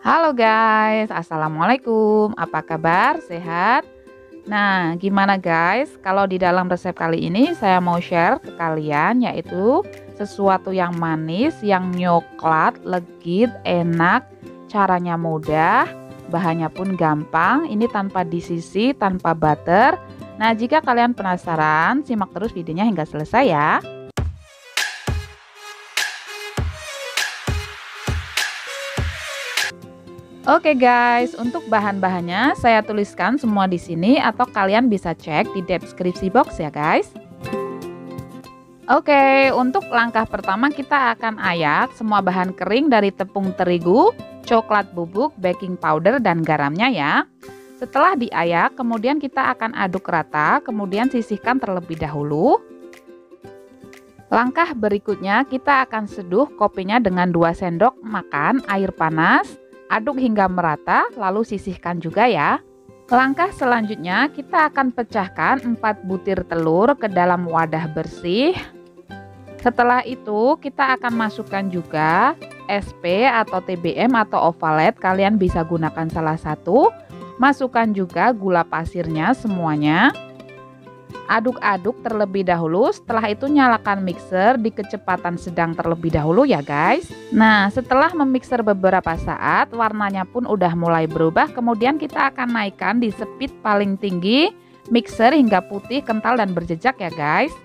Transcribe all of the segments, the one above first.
Halo guys, assalamualaikum. Apa kabar? Sehat? Nah, gimana guys? Kalau di dalam resep kali ini saya mau share ke kalian yaitu sesuatu yang manis, yang nyoklat, legit, enak, caranya mudah, bahannya pun gampang. Ini tanpa disisi, tanpa butter. Nah, jika kalian penasaran, simak terus videonya hingga selesai ya. Oke guys, untuk bahan-bahannya saya tuliskan semua di sini atau kalian bisa cek di deskripsi box ya guys. Oke, untuk langkah pertama kita akan ayak semua bahan kering dari tepung terigu, coklat bubuk, baking powder, dan garamnya ya. Setelah diayak, kemudian kita akan aduk rata, kemudian sisihkan terlebih dahulu. Langkah berikutnya kita akan seduh kopinya dengan 2 sendok makan air panas. Aduk hingga merata, lalu sisihkan juga ya. Langkah selanjutnya kita akan pecahkan 4 butir telur ke dalam wadah bersih. Setelah itu kita akan masukkan juga SP atau TBM atau ovalet, kalian bisa gunakan salah satu. Masukkan juga gula pasirnya semuanya. Aduk-aduk terlebih dahulu, setelah itu nyalakan mixer di kecepatan sedang terlebih dahulu ya guys. Nah, setelah memixer beberapa saat, warnanya pun udah mulai berubah, kemudian kita akan naikkan di speed paling tinggi, mixer hingga putih, kental, dan berjejak ya guys.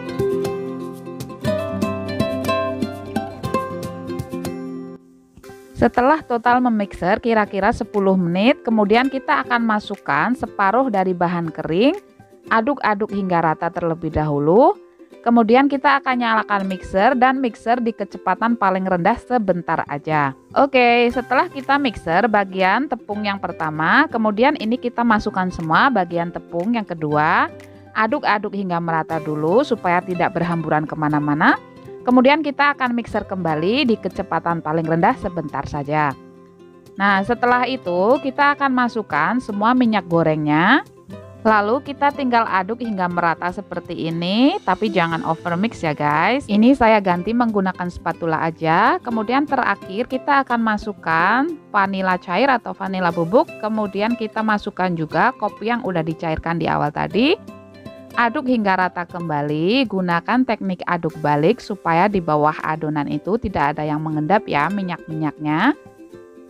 Setelah total memixer kira-kira 10 menit, kemudian kita akan masukkan separuh dari bahan kering. Aduk-aduk hingga rata terlebih dahulu. Kemudian kita akan nyalakan mixer dan mixer di kecepatan paling rendah sebentar aja. Oke, setelah kita mixer bagian tepung yang pertama, kemudian ini kita masukkan semua bagian tepung yang kedua. Aduk-aduk hingga merata dulu supaya tidak berhamburan kemana-mana. Kemudian kita akan mixer kembali di kecepatan paling rendah sebentar saja. Nah, setelah itu kita akan masukkan semua minyak gorengnya. Lalu kita tinggal aduk hingga merata seperti ini, tapi jangan over mix ya guys. Ini saya ganti menggunakan spatula aja. Kemudian terakhir kita akan masukkan vanila cair atau vanila bubuk. Kemudian kita masukkan juga kopi yang udah dicairkan di awal tadi. Aduk hingga rata kembali, gunakan teknik aduk balik supaya di bawah adonan itu tidak ada yang mengendap ya minyak-minyaknya.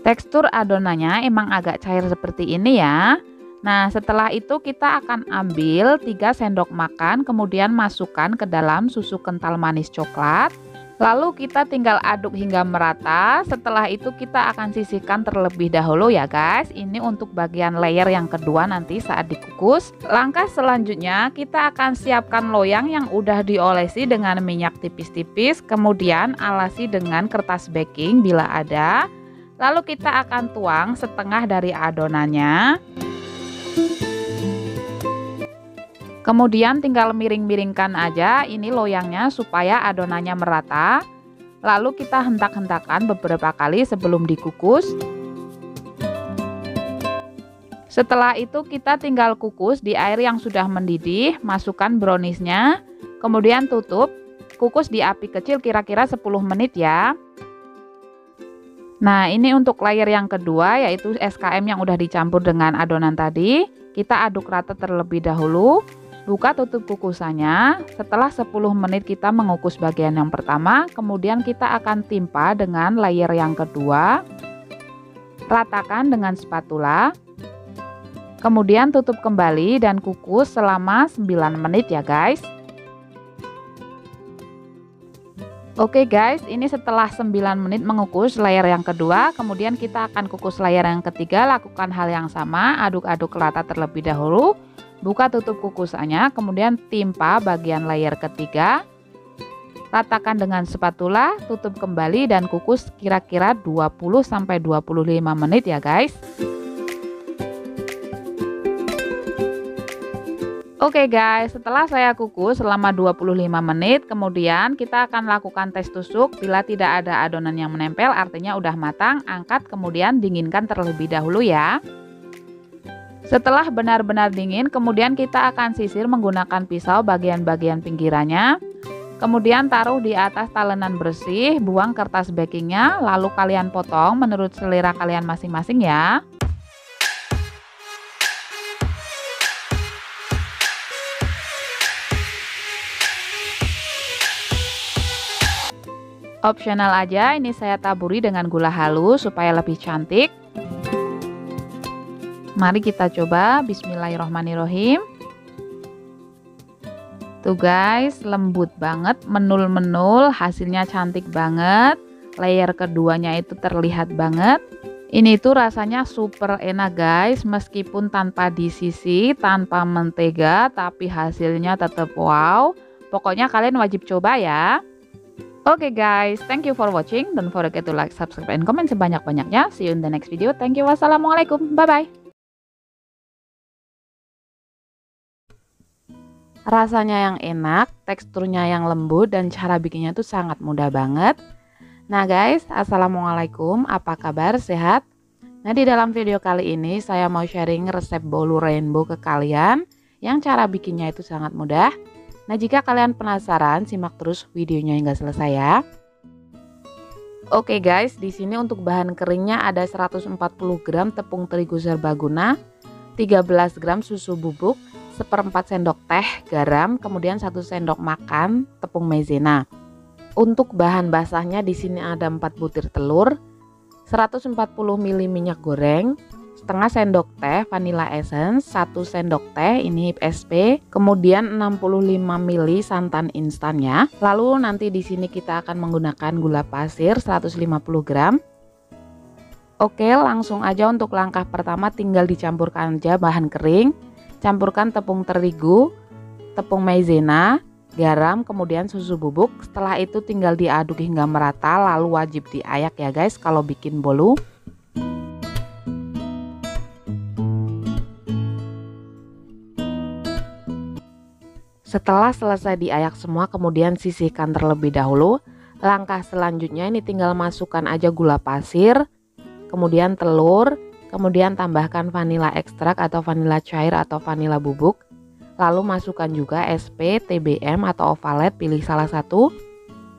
Tekstur adonannya emang agak cair seperti ini ya. Nah, setelah itu kita akan ambil 3 sendok makan, kemudian masukkan ke dalam susu kental manis coklat. Lalu kita tinggal aduk hingga merata. Setelah itu kita akan sisihkan terlebih dahulu ya guys. Ini untuk bagian layer yang kedua nanti saat dikukus. Langkah selanjutnya kita akan siapkan loyang yang udah diolesi dengan minyak tipis-tipis. Kemudian alasi dengan kertas baking bila ada. Lalu kita akan tuang setengah dari adonannya. Kemudian tinggal miring-miringkan aja ini loyangnya supaya adonannya merata. Lalu kita hentak-hentakan beberapa kali sebelum dikukus. Setelah itu kita tinggal kukus di air yang sudah mendidih, masukkan browniesnya, kemudian tutup, kukus di api kecil kira-kira 10 menit ya. Nah, ini untuk layer yang kedua yaitu SKM yang udah dicampur dengan adonan tadi. Kita aduk rata terlebih dahulu. Buka tutup kukusannya. Setelah 10 menit kita mengukus bagian yang pertama, kemudian kita akan timpa dengan layer yang kedua. Ratakan dengan spatula. Kemudian tutup kembali dan kukus selama 9 menit ya guys. Oke guys, ini setelah 9 menit mengukus layer yang kedua, kemudian kita akan kukus layer yang ketiga. Lakukan hal yang sama, aduk-aduk rata terlebih dahulu. Buka tutup kukusannya, kemudian timpa bagian layer ketiga. Ratakan dengan spatula, tutup kembali dan kukus kira-kira 20-25 menit ya guys. Oke guys, setelah saya kukus selama 25 menit, kemudian kita akan lakukan tes tusuk. Bila tidak ada adonan yang menempel, artinya udah matang. Angkat, kemudian dinginkan terlebih dahulu ya. Setelah benar-benar dingin, kemudian kita akan sisir menggunakan pisau bagian-bagian pinggirannya. Kemudian taruh di atas talenan bersih, buang kertas bakingnya, lalu kalian potong menurut selera kalian masing-masing ya. Opsional aja, ini saya taburi dengan gula halus supaya lebih cantik. Mari kita coba, bismillahirrohmanirrohim. Tuh guys, lembut banget, menul-menul, hasilnya cantik banget. Layer keduanya itu terlihat banget. Ini tuh rasanya super enak guys, meskipun tanpa disisi, tanpa mentega, tapi hasilnya tetap wow. Pokoknya kalian wajib coba ya. Oke guys, thank you for watching. Don't forget to like, subscribe, and comment sebanyak-banyaknya. See you in the next video. Thank you. Wassalamualaikum. Bye-bye. Rasanya yang enak, teksturnya yang lembut, dan cara bikinnya tuh sangat mudah banget. Nah guys, assalamualaikum. Apa kabar? Sehat? Nah di dalam video kali ini saya mau sharing resep bolu rainbow ke kalian yang cara bikinnya itu sangat mudah. Nah jika kalian penasaran, simak terus videonya hingga selesai ya. Oke guys, di sini untuk bahan keringnya ada 140 gram tepung terigu serbaguna, 13 gram susu bubuk, 1/4 sendok teh garam, kemudian 1 sendok makan tepung maizena. Untuk bahan basahnya di sini ada 4 butir telur, 140 ml minyak goreng, setengah sendok teh vanilla essence, 1 sendok teh ini SP, kemudian 65 ml santan instan ya. Lalu nanti di sini kita akan menggunakan gula pasir 150 gram. Oke, langsung aja untuk langkah pertama tinggal dicampurkan aja bahan kering. Campurkan tepung terigu, tepung maizena, garam, kemudian susu bubuk. Setelah itu tinggal diaduk hingga merata, lalu wajib diayak ya guys kalau bikin bolu. Setelah selesai diayak semua, kemudian sisihkan terlebih dahulu. Langkah selanjutnya ini tinggal masukkan aja gula pasir, kemudian telur, kemudian tambahkan vanila ekstrak atau vanila cair atau vanila bubuk. Lalu masukkan juga SP, TBM atau ovalet, pilih salah satu.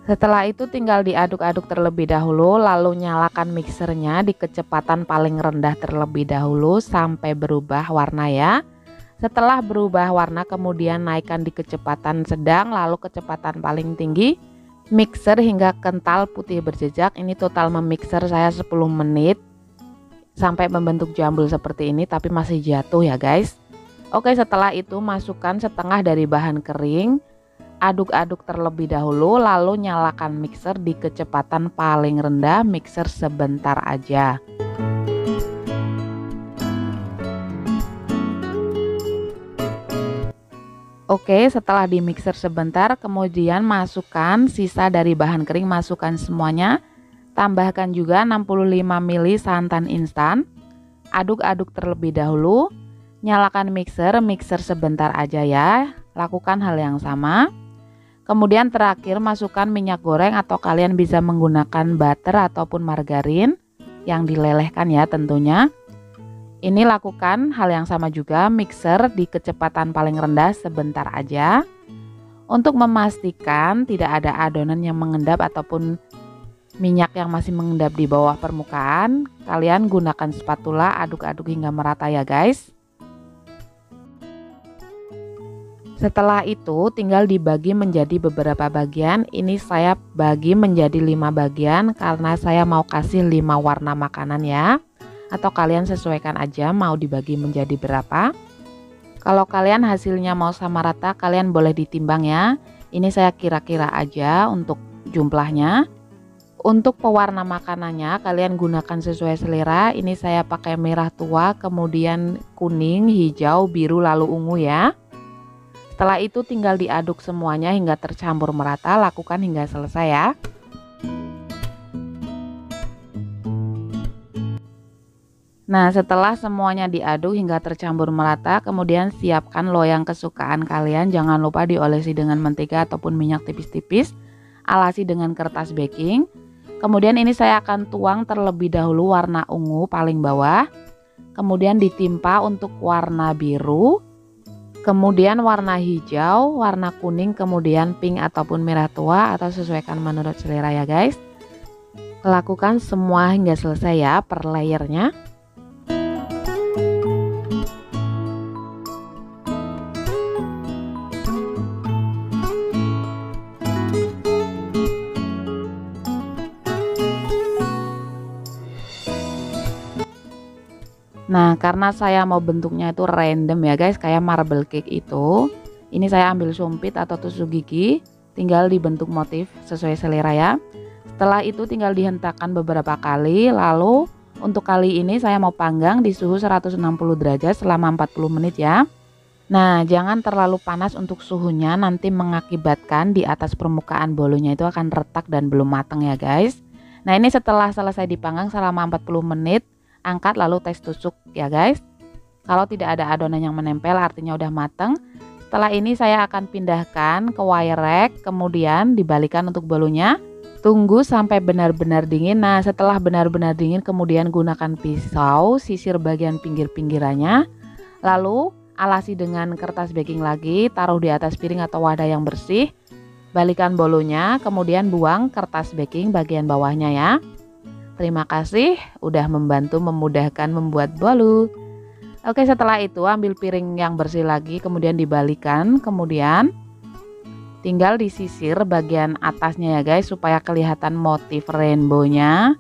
Setelah itu tinggal diaduk-aduk terlebih dahulu, lalu nyalakan mixernya di kecepatan paling rendah terlebih dahulu sampai berubah warna ya. Setelah berubah warna kemudian naikkan di kecepatan sedang, lalu kecepatan paling tinggi. Mixer hingga kental putih berjejak. Ini total memixer saya 10 menit sampai membentuk jambul seperti ini, tapi masih jatuh ya guys. Oke, setelah itu masukkan setengah dari bahan kering, aduk-aduk terlebih dahulu, lalu nyalakan mixer di kecepatan paling rendah, mixer sebentar aja. Oke, setelah di mixer sebentar, kemudian masukkan sisa dari bahan kering, masukkan semuanya. Tambahkan juga 65 ml santan instan. Aduk-aduk terlebih dahulu. Nyalakan mixer sebentar aja ya. Lakukan hal yang sama. Kemudian terakhir masukkan minyak goreng atau kalian bisa menggunakan butter ataupun margarin yang dilelehkan ya tentunya. Ini lakukan hal yang sama juga, mixer di kecepatan paling rendah sebentar aja. Untuk memastikan tidak ada adonan yang mengendap ataupun minyak yang masih mengendap di bawah permukaan, kalian gunakan spatula, aduk-aduk hingga merata ya guys. Setelah itu tinggal dibagi menjadi beberapa bagian. Ini saya bagi menjadi 5 bagian karena saya mau kasih 5 warna makanan ya. Atau kalian sesuaikan aja mau dibagi menjadi berapa. Kalau kalian hasilnya mau sama rata, kalian boleh ditimbang ya. Ini saya kira-kira aja untuk jumlahnya. Untuk pewarna makanannya kalian gunakan sesuai selera. Ini saya pakai merah tua, kemudian kuning, hijau, biru, lalu ungu ya. Setelah itu tinggal diaduk semuanya hingga tercampur merata, lakukan hingga selesai ya. Nah, setelah semuanya diaduk hingga tercampur merata, kemudian siapkan loyang kesukaan kalian. Jangan lupa diolesi dengan mentega ataupun minyak tipis-tipis. Alasi dengan kertas baking. Kemudian ini saya akan tuang terlebih dahulu warna ungu paling bawah. Kemudian ditimpa untuk warna biru. kemudian warna hijau, warna kuning, kemudian pink ataupun merah tua, atau sesuaikan menurut selera ya guys. Lakukan semua hingga selesai ya per layernya. Nah, karena saya mau bentuknya itu random ya guys, kayak marble cake itu. Ini saya ambil sumpit atau tusuk gigi, tinggal dibentuk motif sesuai selera ya. Setelah itu tinggal dihentakkan beberapa kali, lalu untuk kali ini saya mau panggang di suhu 160 derajat selama 40 menit ya. Nah, jangan terlalu panas untuk suhunya, nanti mengakibatkan di atas permukaan bolunya itu akan retak dan belum matang ya guys. Nah, ini setelah selesai dipanggang selama 40 menit, angkat lalu tes tusuk ya guys. Kalau tidak ada adonan yang menempel artinya udah matang. Setelah ini saya akan pindahkan ke wire rack, kemudian dibalikan untuk bolunya. Tunggu sampai benar-benar dingin. Nah, setelah benar-benar dingin kemudian gunakan pisau, sisir bagian pinggir-pinggirannya. Lalu alasi dengan kertas baking lagi, taruh di atas piring atau wadah yang bersih. Balikan bolunya, kemudian buang kertas baking bagian bawahnya ya. Terima kasih udah membantu memudahkan membuat bolu. Oke, setelah itu ambil piring yang bersih lagi, kemudian dibalikan, kemudian tinggal disisir bagian atasnya ya guys, supaya kelihatan motif rainbow-nya.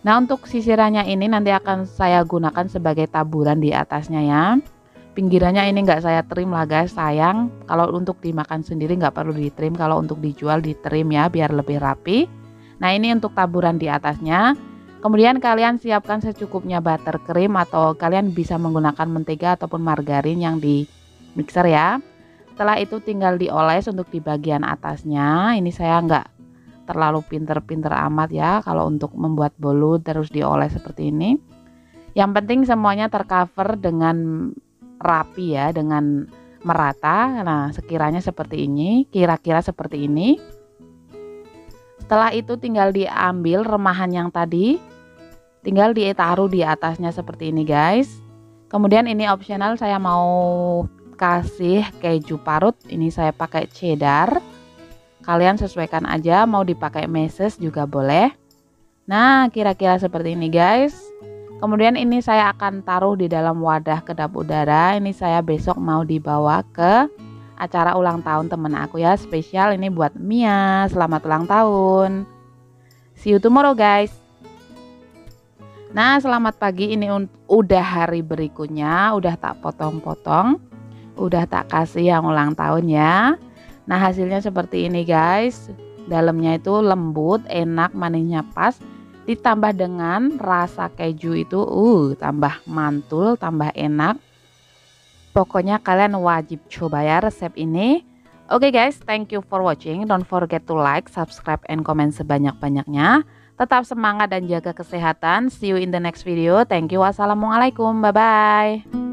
Nah, untuk sisirannya ini nanti akan saya gunakan sebagai taburan di atasnya ya. Pinggirannya ini nggak saya trim lah guys, sayang. Kalau untuk dimakan sendiri nggak perlu ditrim, kalau untuk dijual ditrim ya biar lebih rapi. Nah, ini untuk taburan di atasnya. Kemudian kalian siapkan secukupnya buttercream atau kalian bisa menggunakan mentega ataupun margarin yang di mixer ya. Setelah itu tinggal dioles untuk di bagian atasnya. Ini saya nggak terlalu pinter-pinter amat ya kalau untuk membuat bolu terus dioles seperti ini. Yang penting semuanya tercover dengan rapi ya, dengan merata. Nah, sekiranya seperti ini, kira-kira seperti ini. Setelah itu tinggal diambil remahan yang tadi, tinggal ditaruh di atasnya seperti ini guys. Kemudian ini optional, saya mau kasih keju parut, ini saya pakai cheddar. Kalian sesuaikan aja, mau dipakai meses juga boleh. Nah, kira-kira seperti ini guys. Kemudian ini saya akan taruh di dalam wadah kedap udara. Ini saya besok mau dibawa ke acara ulang tahun temen aku ya, spesial ini buat Mia. Selamat ulang tahun. See you tomorrow guys. Nah, selamat pagi, ini udah hari berikutnya, udah tak potong-potong, udah tak kasih yang ulang tahun ya. Nah, hasilnya seperti ini guys. Dalamnya itu lembut, enak, manisnya pas, ditambah dengan rasa keju itu tambah mantul, tambah enak. Pokoknya kalian wajib coba ya resep ini. Oke guys, thank you for watching. Don't forget to like, subscribe, and comment sebanyak-banyaknya. Tetap semangat dan jaga kesehatan. See you in the next video. Thank you. Wassalamualaikum. Bye-bye.